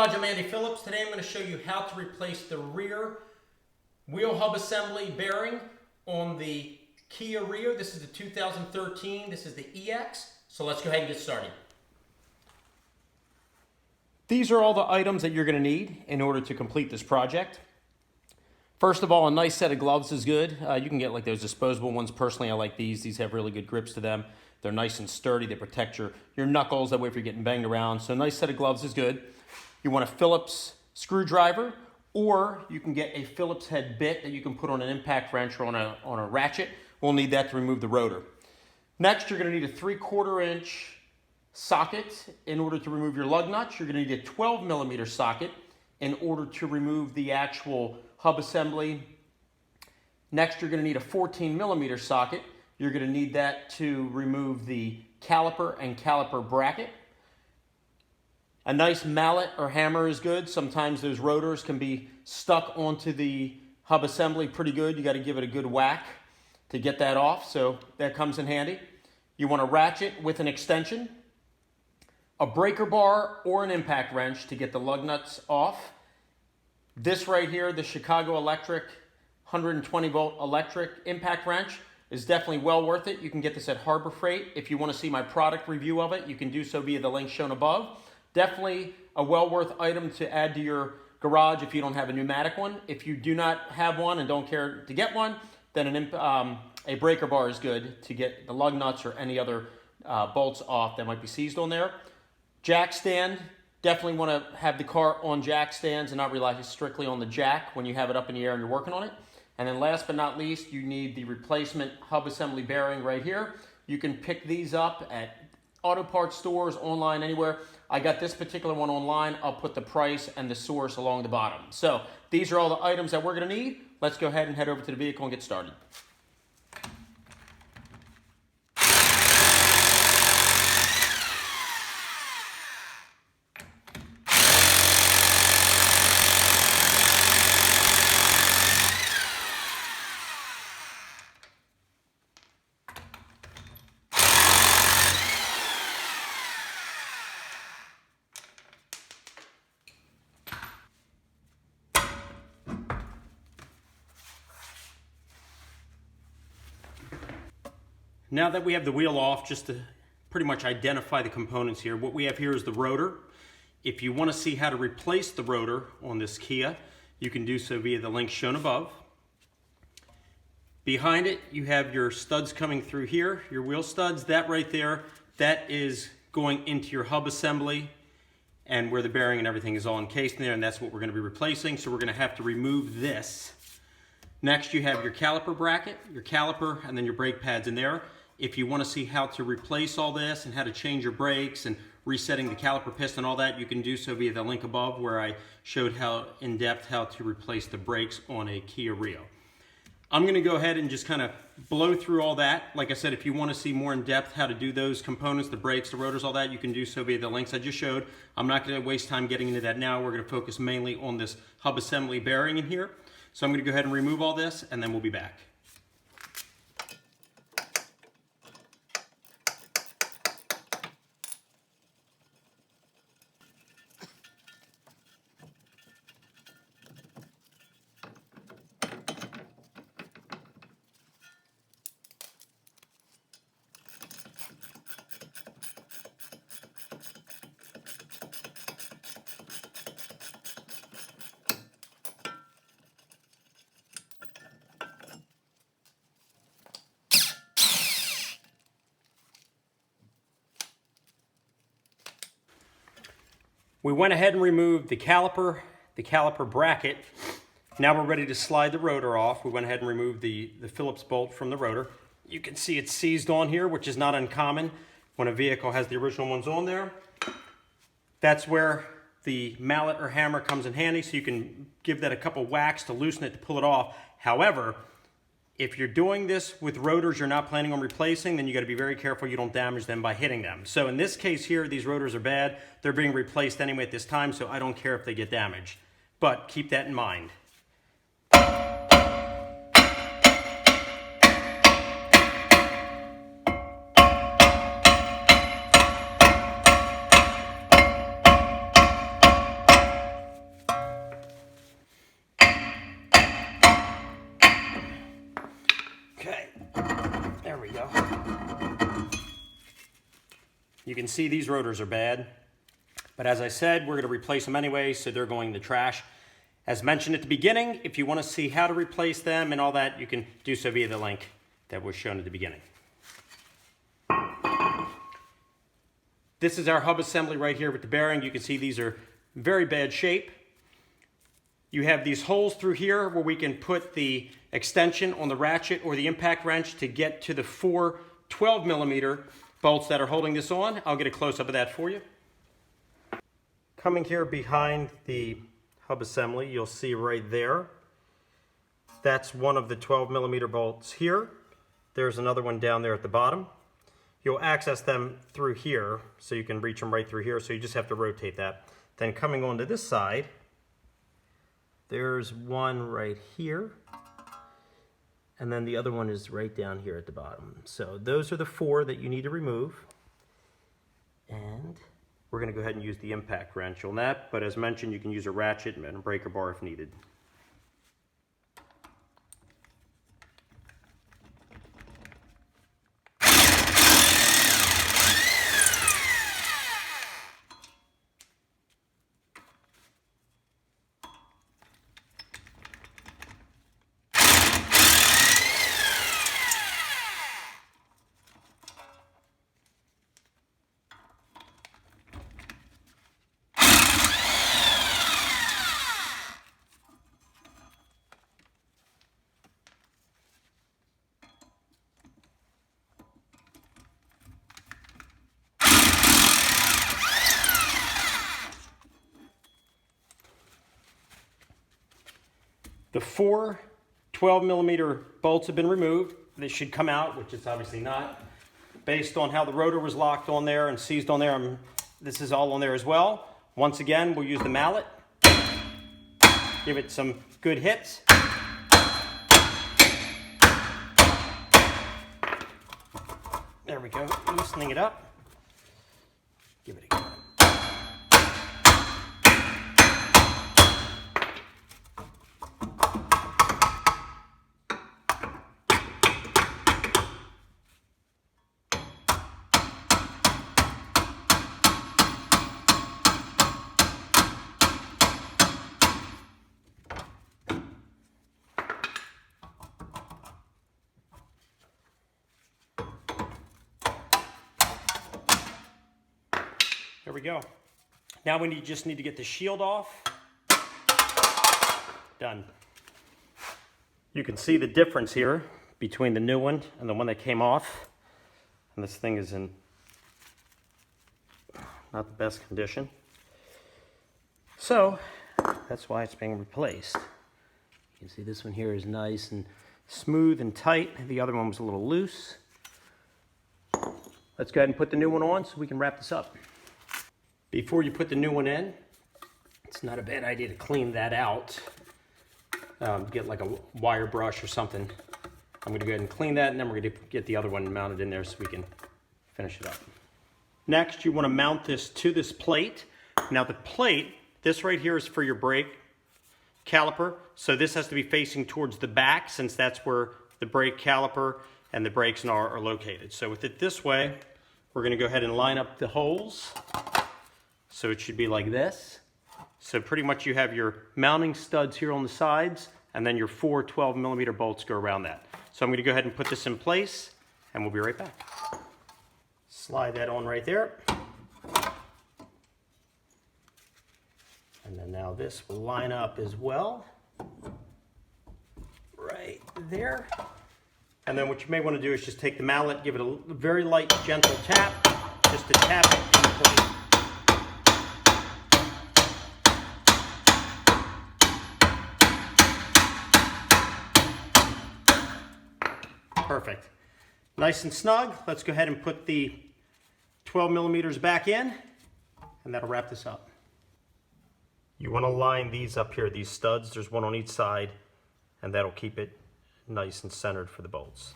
Garage, I'm Andy Phillips. Today I'm going to show you how to replace the rear wheel hub assembly bearing on the Kia Rio. This is the 2013, this is the EX. So let's go ahead and get started. These are all the items that you're going to need in order to complete this project. First of all, a nice set of gloves is good. You can get like those disposable ones. Personally, I like these. These have really good grips to them. They're nice and sturdy. They protect your knuckles. That way if you're getting banged around. So a nice set of gloves is good. You want a Phillips screwdriver, or you can get a Phillips head bit that you can put on an impact wrench or on a ratchet. We'll need that to remove the rotor. Next, you're going to need a 3/4 inch socket in order to remove your lug nuts. You're going to need a 12 millimeter socket in order to remove the actual hub assembly. Next, you're going to need a 14 millimeter socket. You're going to need that to remove the caliper and caliper bracket. A nice mallet or hammer is good. Sometimes those rotors can be stuck onto the hub assembly pretty good. You got to give it a good whack to get that off, so that comes in handy. You want a ratchet with an extension, a breaker bar or an impact wrench to get the lug nuts off. This right here, the Chicago Electric 120 volt electric impact wrench, is definitely well worth it. You can get this at Harbor Freight. If you want to see my product review of it, you can do so via the link shown above. Definitely a well worth item to add to your garage if you don't have a pneumatic one. If you do not have one and don't care to get one, then a breaker bar is good to get the lug nuts or any other bolts off that might be seized on there. Jack stand, definitely want to have the car on jack stands and not rely strictly on the jack when you have it up in the air and you're working on it. And then last but not least, you need the replacement hub assembly bearing right here. You can pick these up at auto parts stores, online, anywhere. I got this particular one online. I'll put the price and the source along the bottom. So these are all the items that we're going to need. Let's go ahead and head over to the vehicle and get started. Now that we have the wheel off, just to pretty much identify the components here, what we have here is the rotor. If you want to see how to replace the rotor on this Kia, you can do so via the link shown above. Behind it, you have your studs coming through here, your wheel studs. That right there, that is going into your hub assembly and where the bearing and everything is all encased in there, and that's what we're going to be replacing. So we're going to have to remove this. Next, you have your caliper bracket, your caliper, and then your brake pads in there. If you want to see how to replace all this and how to change your brakes and resetting the caliper piston, all that, you can do so via the link above where I showed how in depth how to replace the brakes on a Kia Rio. I'm going to go ahead and just kind of blow through all that. Like I said, if you want to see more in depth how to do those components, the brakes, the rotors, all that, you can do so via the links I just showed. I'm not going to waste time getting into that now. We're going to focus mainly on this hub assembly bearing in here. So I'm going to go ahead and remove all this, and then we'll be back. We went ahead and removed the caliper bracket. Now we're ready to slide the rotor off. We went ahead and removed the Phillips bolt from the rotor. You can see it's seized on here, which is not uncommon when a vehicle has the original ones on there. That's where the mallet or hammer comes in handy, so you can give that a couple whacks to loosen it to pull it off. However, if you're doing this with rotors you're not planning on replacing, then you got to be very careful you don't damage them by hitting them. So in this case here, these rotors are bad. They're being replaced anyway at this time, so I don't care if they get damaged. But keep that in mind. You can see these rotors are bad, but as I said, we're going to replace them anyway, so they're going in the trash. As mentioned at the beginning, if you want to see how to replace them and all that, you can do so via the link that was shown at the beginning. This is our hub assembly right here with the bearing. You can see these are very bad shape. You have these holes through here where we can put the extension on the ratchet or the impact wrench to get to the 4 12mm bolts that are holding this on. I'll get a close-up of that for you. Coming here behind the hub assembly, you'll see right there, that's one of the 12mm bolts here. There's another one down there at the bottom. You'll access them through here, so you can reach them right through here, so you just have to rotate that. Then coming onto this side, there's one right here, and then the other one is right down here at the bottom. So those are the 4 that you need to remove, and we're going to go ahead and use the impact wrench on that, but as mentioned, you can use a ratchet and a breaker bar if needed. The 4 12mm bolts have been removed. They should come out, which it's obviously not. Based on how the rotor was locked on there and seized on there, this is all on there as well. Once again, we'll use the mallet. Give it some good hits. There we go, loosening it up. Give it a go. There we go. Now we just need to get the shield off. Done. You can see the difference here between the new one and the one that came off. And this thing is in not the best condition. So that's why it's being replaced. You can see this one here is nice and smooth and tight. The other one was a little loose. Let's go ahead and put the new one on so we can wrap this up. Before you put the new one in, it's not a bad idea to clean that out. Get like a wire brush or something. I'm going to go ahead and clean that, and then we're going to get the other one mounted in there so we can finish it up. Next, you want to mount this to this plate. Now the plate, this right here is for your brake caliper. So this has to be facing towards the back since that's where the brake caliper and the brakes are located. So with it this way, we're going to go ahead and line up the holes. So it should be like this. So pretty much you have your mounting studs here on the sides, and then your 4 12mm bolts go around that. So I'm going to go ahead and put this in place, and we'll be right back. Slide that on right there. And then now this will line up as well. Right there. And then what you may want to do is just take the mallet, give it a very light, gentle tap, just to tap it in place. Perfect. Nice and snug. Let's go ahead and put the 12mm back in, and that'll wrap this up. You want to line these up here, these studs. There's one on each side, and that'll keep it nice and centered for the bolts.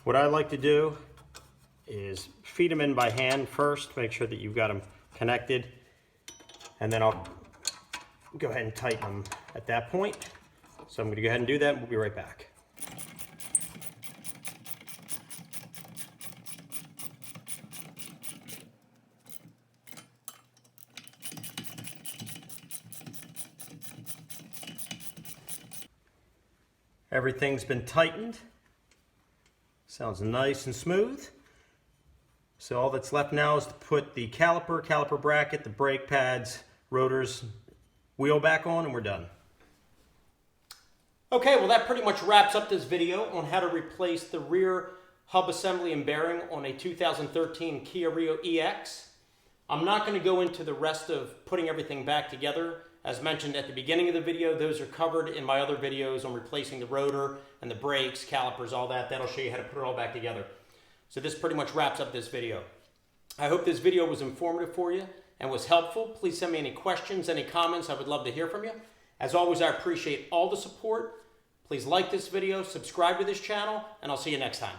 What I like to do is feed them in by hand first, make sure that you've got them connected, and then I'll go ahead and tighten them at that point. So I'm going to go ahead and do that, and we'll be right back. Everything's been tightened. Sounds nice and smooth. So all that's left now is to put the caliper bracket, the brake pads, rotors, wheel back on, and we're done. Okay, well that pretty much wraps up this video on how to replace the rear hub assembly and bearing on a 2013 Kia Rio EX. I'm not going to go into the rest of putting everything back together. As mentioned at the beginning of the video, those are covered in my other videos on replacing the rotor and the brakes, calipers, all that. That'll show you how to put it all back together. So this pretty much wraps up this video. I hope this video was informative for you and was helpful. Please send me any questions, any comments. I would love to hear from you. As always, I appreciate all the support. Please like this video, subscribe to this channel, and I'll see you next time.